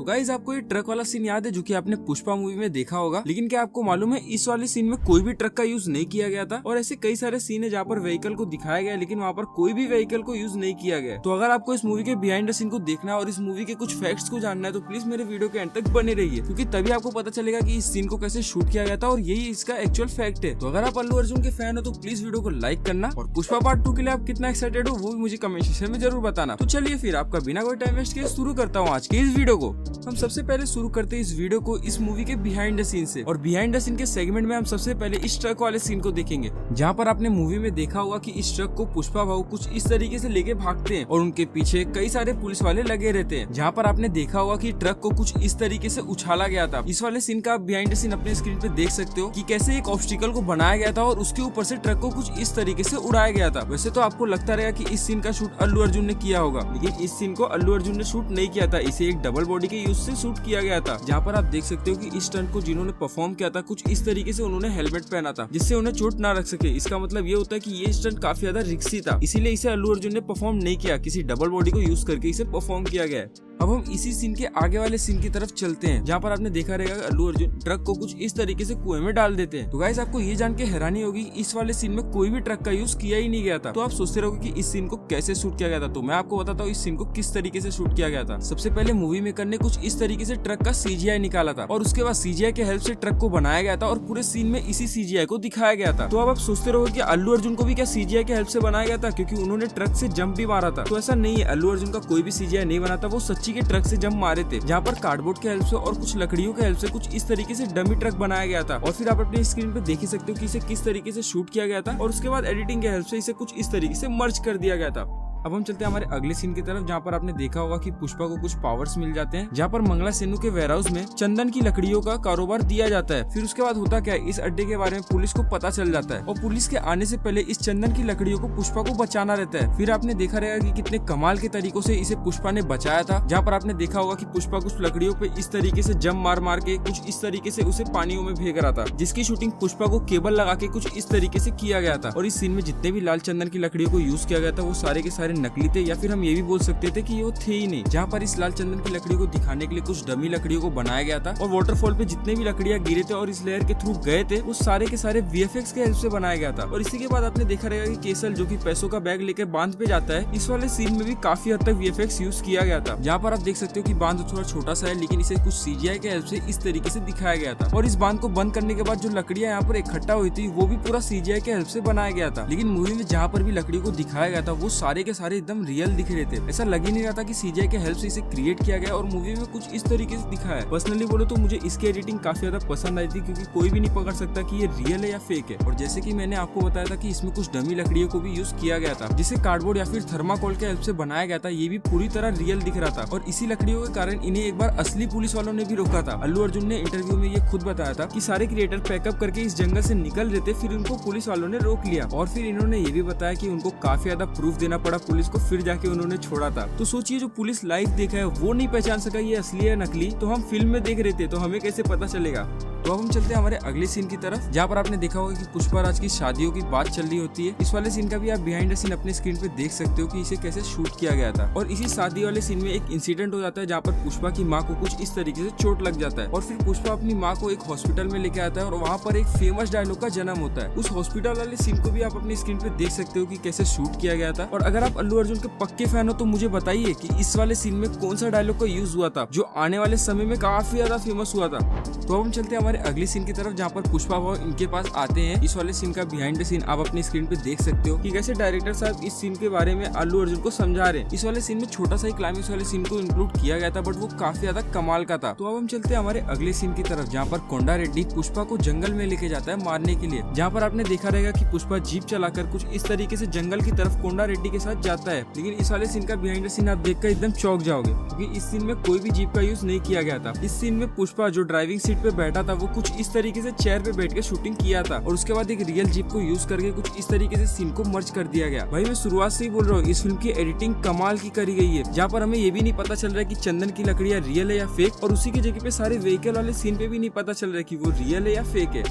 Guys आपको ये truck वाला सीन याद है जो कि आपने पुष्पा मूवी में देखा होगा, लेकिन क्या आपको मालूम है इस वाले सीन में कोई भी ट्रक का यूज नहीं किया गया था। और ऐसे कई सारे सीन है जहाँ पर व्हीकल को दिखाया गया लेकिन वहाँ पर कोई भी व्हीकल को यूज नहीं किया गया। तो अगर आपको इस मूवी के बिहाइंड द सीन को देखना है और इस मूवी के कुछ फैक्ट्स को जानना है तो प्लीज मेरे वीडियो के एंड तक बने रहिए, क्योंकि तभी आपको पता चलेगा कि इस सीन को कैसे शूट किया गया था और यही इसका एक्चुअल फैक्ट है। तो अगर आप अल्लू अर्जुन के फैन हो तो प्लीज वीडियो को लाइक करना और पुष्पा पार्ट 2 के लिए आप कितना एक्साइटेड हो वो भी मुझे कमेंट सेक्शन में जरूर बताना। तो चलिए फिर आपका बिना कोई टाइम वेस्ट किए शुरू करता हूँ आज के इस वीडियो को। हम सबसे पहले शुरू करते हैं इस वीडियो को इस मूवी के बिहाइंड द सीन से, और बिहाइंड द सीन के सेगमेंट में हम सबसे पहले इस ट्रक वाले सीन को देखेंगे, जहाँ पर आपने मूवी में देखा होगा कि इस ट्रक को पुष्पा भाऊ कुछ इस तरीके से लेके भागते हैं और उनके पीछे कई सारे पुलिस वाले लगे रहते हैं। जहाँ पर आपने देखा होगा कि ट्रक को कुछ इस तरीके से उछाला गया था। इस वाले सीन का आप बिहाइंड द सीन अपने स्क्रीन पे देख सकते हो कि कैसे एक ऑब्स्टिकल को बनाया गया था और उसके ऊपर से ट्रक को कुछ इस तरीके से उड़ाया गया था। वैसे तो आपको लगता रहेगा कि इस सीन का शूट अल्लू अर्जुन ने किया होगा, लेकिन इस सीन को अल्लू अर्जुन ने शूट नहीं किया था, इसे एक डबल बॉडी के यूज से शूट किया गया था। जहाँ पर आप देख सकते हो कि इस स्टंट को जिन्होंने परफॉर्म किया था कुछ इस तरीके से उन्होंने हेलमेट पहना था जिससे उन्हें चोट ना रख सके। इसका मतलब ये होता है कि ये स्टंट काफी ज्यादा रिस्की था, इसीलिए इसे अल्लू अर्जुन ने परफॉर्म नहीं किया, किसी डबल बॉडी को यूज करके इसे परफॉर्म किया गया है। अब हम इसी सीन के आगे वाले सीन की तरफ चलते हैं, जहाँ पर आपने देखा रहेगा अल्लू अर्जुन ट्रक को कुछ इस तरीके से कुएं में डाल देते हैं। तो गाइस आपको ये जान के हैरानी होगी इस वाले सीन में कोई भी ट्रक का यूज किया ही नहीं गया था। तो आप सोचते रहोगे कि इस सीन को कैसे शूट किया गया था, तो मैं आपको बताता हूँ इस सीन को किस तरीके से शूट किया गया था। सबसे पहले मूवी मेकर ने कुछ इस तरीके से ट्रक का CGI निकाला था और उसके बाद CGI के हेल्प से ट्रक को बनाया गया था और पूरे सीन में इसी CGI को दिखाया गया था। तो अब आप सोचते रहोगे कि अल्लू अर्जुन को भी क्या CGI के हेल्प से बनाया गया था, क्योंकि उन्होंने ट्रक से जंप भी मारा था। तो ऐसा नहीं है, अल्लू अर्जुन का कोई भी CGI नहीं बना था, वो सच्ची के ट्रक से जंप मारे थे, जहाँ पर कार्डबोर्ड के हेल्प से और कुछ लकड़ियों के हेल्प से कुछ इस तरीके से डमी ट्रक बनाया गया था। और फिर आप अपनी स्क्रीन पे देख ही सकते हो कि इसे किस तरीके से शूट किया गया था और उसके बाद एडिटिंग के हेल्प से इसे कुछ इस तरीके से मर्ज कर दिया गया था। अब हम चलते हैं हमारे अगले सीन की तरफ, जहाँ पर आपने देखा होगा कि पुष्पा को कुछ पावर्स मिल जाते हैं, जहाँ पर मंगला सेनु के वेयरहाउस में चंदन की लकड़ियों का कारोबार दिया जाता है। फिर उसके बाद होता क्या है, इस अड्डे के बारे में पुलिस को पता चल जाता है और पुलिस के आने से पहले इस चंदन की लकड़ियों को पुष्पा को बचाना रहता है। फिर आपने देखा रहेगा कि कितने कमाल के तरीकों से इसे पुष्पा ने बचाया था, जहाँ पर आपने देखा होगा कि पुष्पा कुछ लकड़ियों पे इस तरीके से जम मार मार के कुछ इस तरीके से उसे पानियों में भेज रहा था, जिसकी शूटिंग पुष्पा को केबल लगा के कुछ इस तरीके से किया गया था। और इस सीन में जितने भी लाल चंदन की लकड़ियों को यूज किया गया था वो सारे के सारे नकली थे, या फिर हम ये भी बोल सकते थे कि ये वो थे ही नहीं। जहाँ पर इस लाल चंदन की लकड़ियों को दिखाने के लिए कुछ डमी लकड़ियों को बनाया गया था और वाटरफॉल पे जितने भी लकड़ियां गिरे थे और इस लेयर के थ्रू गए थे वो सारे के सारे VFX के हेल्प से बनाया गया था। और इसी के बाद आपने देखा रहेगा कि केसल जो कि पैसों का बैग लेकर बांध पे जाता है, इस वाले सीन में भी काफी हद तक VFX यूज किया गया था। जहाँ पर आप देख सकते हो कि बांध थोड़ा छोटा सा है, लेकिन इसे कुछ CGI के हेल्प से इस तरीके से दिखाया गया था। और इस बांध को बंद करने के बाद जो लकड़ियां यहाँ पर इकट्ठा हुई थी वो भी पूरा CGI के हेल्प से बनाया गया था। लेकिन मूवी में जहाँ पर भी लकड़ियों को दिखाया गया था वो सारे के सारे एकदम रियल दिख रहे थे, ऐसा लग ही नहीं रहा था कि CGI के हेल्प से इसे क्रिएट किया गया और मूवी में कुछ इस तरीके से दिखाया है। पर्सनली बोलो तो मुझे इसकी एडिटिंग काफी ज्यादा पसंद आई थी, क्योंकि कोई भी नहीं पकड़ सकता कि ये रियल है या फेक है। और जैसे कि मैंने आपको बताया था कि इसमें कुछ डमी लकड़ियों को भी यूज किया गया था, जिसे कार्डबोर्ड या फिर थर्माकोल के हेल्प से बनाया गया था, ये भी पूरी तरह रियल दिख रहा था। और इसी लकड़ियों के कारण इन्हें एक बार असली पुलिस वालों ने भी रोका था। अल्लू अर्जुन ने इंटरव्यू में ये खुद बताया था कि सारे क्रिएटर पैकअप करके इस जंगल से निकल रहे थे, फिर उनको पुलिस वालों ने रोक लिया। और फिर इन्होंने ये भी बताया कि उनको काफी ज्यादा प्रूफ देना पड़ा पुलिस को, फिर जाके उन्होंने छोड़ा था। तो सोचिए जो पुलिस लाइव देखा है वो नहीं पहचान सका ये असली है नकली, तो हम फिल्म में देख रहे थे तो हमें कैसे पता चलेगा। तो अब हम चलते हैं हमारे अगले सीन की तरफ, जहाँ पर आपने देखा होगा कि पुष्पा राज की शादियों की बात चल रही होती है। इस वाले सीन का भी आप बिहाइंड द सीन अपने स्क्रीन पे देख सकते हो कि इसे कैसे शूट किया गया था। और इसी शादी वाले सीन में एक इंसिडेंट हो जाता है, जहाँ पर पुष्पा की माँ को कुछ इस तरीके से चोट लग जाता है और फिर पुष्पा अपनी माँ को एक हॉस्पिटल में लेके आता है और वहाँ पर एक फेमस डायलॉग का जन्म होता है। उस हॉस्पिटल वाले सीन को भी आप अपनी स्क्रीन पे देख सकते हो कि कैसे शूट किया गया था। और अगर आप अल्लू अर्जुन के पक्के फैन हो तो मुझे बताइए कि इस वाले सीन में कौन सा डायलॉग का यूज हुआ था जो आने वाले समय में काफी ज्यादा फेमस हुआ था। तो अब हम चलते हैं हमारे अगले सीन की तरफ, जहाँ पर पुष्पा भाव इनके पास आते हैं। इस वाले सीन का बिहाइंड द सीन आप अपनी स्क्रीन पे देख सकते हो कि कैसे डायरेक्टर साहब इस सीन के बारे में अल्लू अर्जुन को समझा रहे हैं। इस वाले सीन में छोटा सा ही क्लाइमेक्स वाले सीन को इंक्लूड किया गया था, बट वो काफी ज्यादा कमाल का था। तो अब हम चलते हैं हमारे अगले सीन की तरफ, जहाँ पर कोंडा रेड्डी पुष्पा को जंगल में लेके जाता है मारने के लिए। जहाँ पर आपने देखा रहेगा कि पुष्पा जीप चलाकर कुछ इस तरीके से जंगल की तरफ कोंडा रेड्डी के साथ जाता है। लेकिन इस वाले सीन का बिहाइंड द सीन आप देखकर एकदम चौंक जाओगे, क्योंकि इस सीन में कोई भी जीप का यूज नहीं किया गया था। इस सीन में पुष्पा जो ड्राइविंग सीट पे बैठा था वो कुछ इस तरीके से चेयर पे बैठ के शूटिंग किया था और उसके बाद एक रियल जीप को यूज करके कुछ इस तरीके से सीन को मर्ज कर दिया गया। भाई मैं शुरुआत से ही बोल रहा हूँ इस फिल्म की एडिटिंग कमाल की करी गई है, जहाँ पर हमें ये भी नहीं पता चल रहा है कि चंदन की लकड़ियाँ रियल है या फेक, और उसी की जगह पे सारे व्हीकल वाले सीन पे भी नहीं पता चल रहा है कि वो रियल है या फेक है।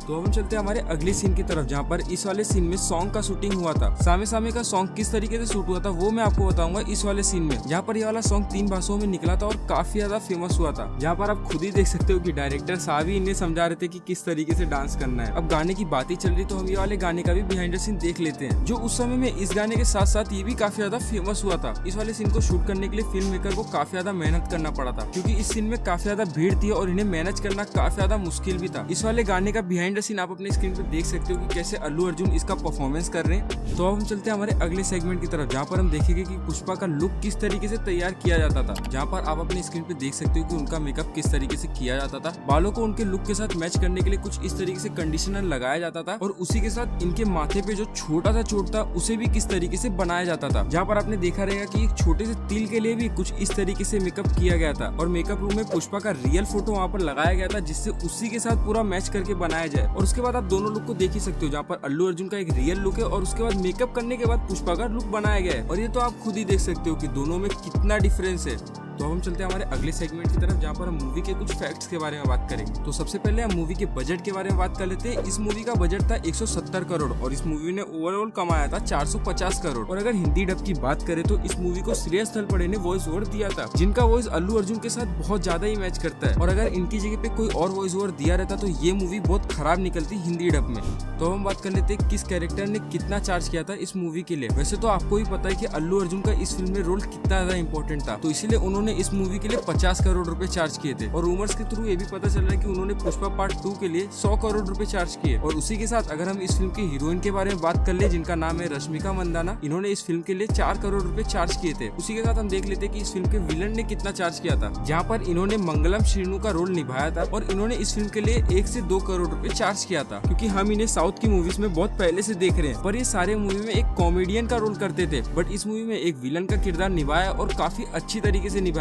तो हम चलते हैं हमारे अगले सीन की तरफ, जहाँ पर इस वाले सीन में सॉन्ग का शूटिंग हुआ था। सामे सामे का सॉन्ग किस तरीके से शूट हुआ था वो मैं आपको बताऊंगा इस वाले सीन में, जहाँ पर ये वाला सॉन्ग 3 भाषाओं में निकला था और काफी ज्यादा फेमस हुआ था। जहाँ पर आप खुद ही देख सकते हो कि डायरेक्टर साहब ही इन्हें समझा रहे थे कि किस तरीके से डांस करना है। अब गाने की बात ही चल रही तो हम ये वाले गाने का भी बिहाइंड द सीन देख लेते हैं, जो उस समय में इस गाने के साथ साथ ये भी काफी ज्यादा फेमस हुआ था। इस वाले सीन को शूट करने के लिए फिल्म मेकर को काफी ज्यादा मेहनत करना पड़ा था, क्योंकि इस सीन में काफी ज्यादा भीड़ थी और इन्हें मैनेज करना काफी ज्यादा मुश्किल भी था। इस वाले गाने का बिहाइंड द सीन आप अपने स्क्रीन पे देख सकते हो कि कैसे अल्लू अर्जुन इसका परफॉर्मेंस कर रहे हैं। तो अब हम चलते हैं हमारे अगले सेगमेंट की तरफ, जहाँ पर हम देखेंगे कि पुष्पा का लुक किस तरीके से तैयार किया जाता था। जहाँ पर आप अपने स्क्रीन पे देख सकते हो कि उनका मेकअप किस तरीके से किया जाता था। बालों को उनके लुक के साथ मैच करने के लिए कुछ इस तरीके से कंडीशनर लगाया जाता था और उसी के साथ इनके माथे पे जो छोटा सा चोट था उसे भी किस तरीके से बनाया जाता था। जहाँ पर आपने देखा रहेगा कि एक छोटे से तिल के लिए भी कुछ इस तरीके से मेकअप किया गया था और मेकअप रूम में पुष्पा का रियल फोटो वहाँ पर लगाया गया था, जिससे उसी के साथ पूरा मैच करके बनाया जाए। और उसके बाद आप दोनों लुक को देख ही सकते हो, जहाँ पर अल्लू अर्जुन का एक रियल लुक है और उसके बाद मेकअप करने के बाद पुष्पा का लुक बनाया गया है। और ये तो आप खुद ही देख सकते हो कि दोनों में कितना डिफरेंस है। तो हम चलते हैं हमारे अगले सेगमेंट की तरफ, जहाँ पर हम मूवी के कुछ फैक्ट्स के बारे में बात करेंगे। तो सबसे पहले हम मूवी के बजट के बारे में बात कर लेते हैं। इस मूवी का बजट था 170 करोड़ और इस मूवी ने ओवरऑल कमाया था 450 करोड़। और अगर हिंदी डब की बात करें तो इस मूवी को श्रेयस तलपड़े ने वॉइस ओवर दिया था, जिनका वॉइस अल्लू अर्जुन के साथ बहुत ज्यादा ही मैच करता है। और अगर इनकी जगह पे कोई और वॉइस ओवर दिया रहता तो ये मूवी बहुत खराब निकलती हिंदी डब में। तो हम बात कर लेते हैं किस कैरेक्टर ने कितना चार्ज किया था इस मूवी के लिए। वैसे तो आपको ही पता है कि अल्लू अर्जुन का इस फिल्म में रोल कितना ज्यादा इंपॉर्टेंट था, तो इसीलिए उन्होंने इस मूवी के लिए 50 करोड़ रुपए चार्ज किए थे। और रूमर्स के थ्रू ये भी पता चल रहा है कि उन्होंने पुष्पा पार्ट 2 के लिए 100 करोड़ रुपए चार्ज किए। और उसी के साथ अगर हम इस फिल्म की हीरोइन के बारे में बात कर ले, जिनका नाम है रश्मिका मंदाना, इन्होंने इस फिल्म के लिए 4 करोड़ रुपए चार्ज किए थे। उसी के साथ हम देख लेते हैं कि इस फिल्म के विलन ने कितना चार्ज किया था, जहाँ पर इन्होंने मंगलम श्रीनु का रोल निभाया था और इन्होंने इस फिल्म के लिए 1 से 2 करोड़ रुपए चार्ज किया था। क्योंकि हम इन्हें साउथ की मूवीज में बहुत पहले से देख रहे हैं, पर ये सारे मूवी में एक कॉमेडियन का रोल करते थे, बट इस मूवी में एक विलन का किरदार निभाया और काफी अच्छी तरीके से निभाया।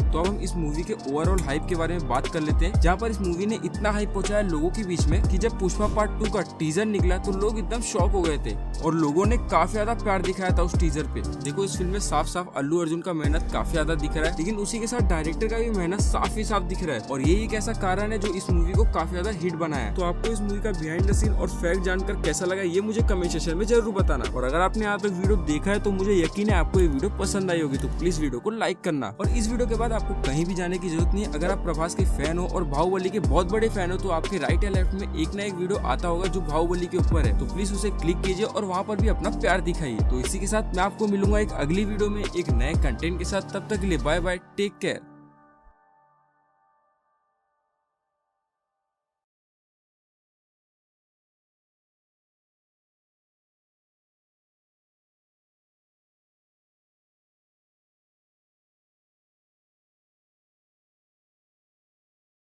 तो अब हम इस मूवी के ओवरऑल हाइप के बारे में बात कर लेते हैं, जहाँ पर इस मूवी ने इतना हाइप पहुंचाया लोगों के बीच में कि जब पुष्पा पार्ट 2 का टीजर निकला तो लोग एकदम शॉक हो गए थे और लोगों ने काफी ज्यादा प्यार दिखाया था उस टीजर पे। देखो इस फिल्म में साफ साफ अल्लू अर्जुन का मेहनत काफी ज्यादा दिख रहा है, लेकिन उसी के साथ डायरेक्टर का भी मेहनत साफ ही साफ दिख रहा है। और यही एक ऐसा कारण है जो इस मूवी को काफी ज्यादा हिट बनाया। तो आपको इस मूवी का बिहाइंड द सीन और फैक्ट जानकर कैसा लगा ये मुझे कमेंट सेक्शन में जरूर बताना। और अगर आपने यहाँ तक वीडियो देखा है तो मुझे यकीन है आपको ये वीडियो पसंद आई होगी, तो प्लीज वीडियो को लाइक करना। और इस वीडियो के बाद आपको कहीं भी जाने की जरूरत नहीं है। अगर आप प्रभास के फैन हो और बाहुबली के बहुत बड़े फैन हो तो आपके राइट या लेफ्ट में एक ना एक वीडियो आता होगा जो बाहुबली के ऊपर है, तो प्लीज उसे क्लिक कीजिए और वहाँ पर भी अपना प्यार दिखाइए। तो इसी के साथ मैं आपको मिलूंगा एक अगली वीडियो में एक नए कंटेंट के साथ। तब तक के लिए बाय बाय, टेक केयर।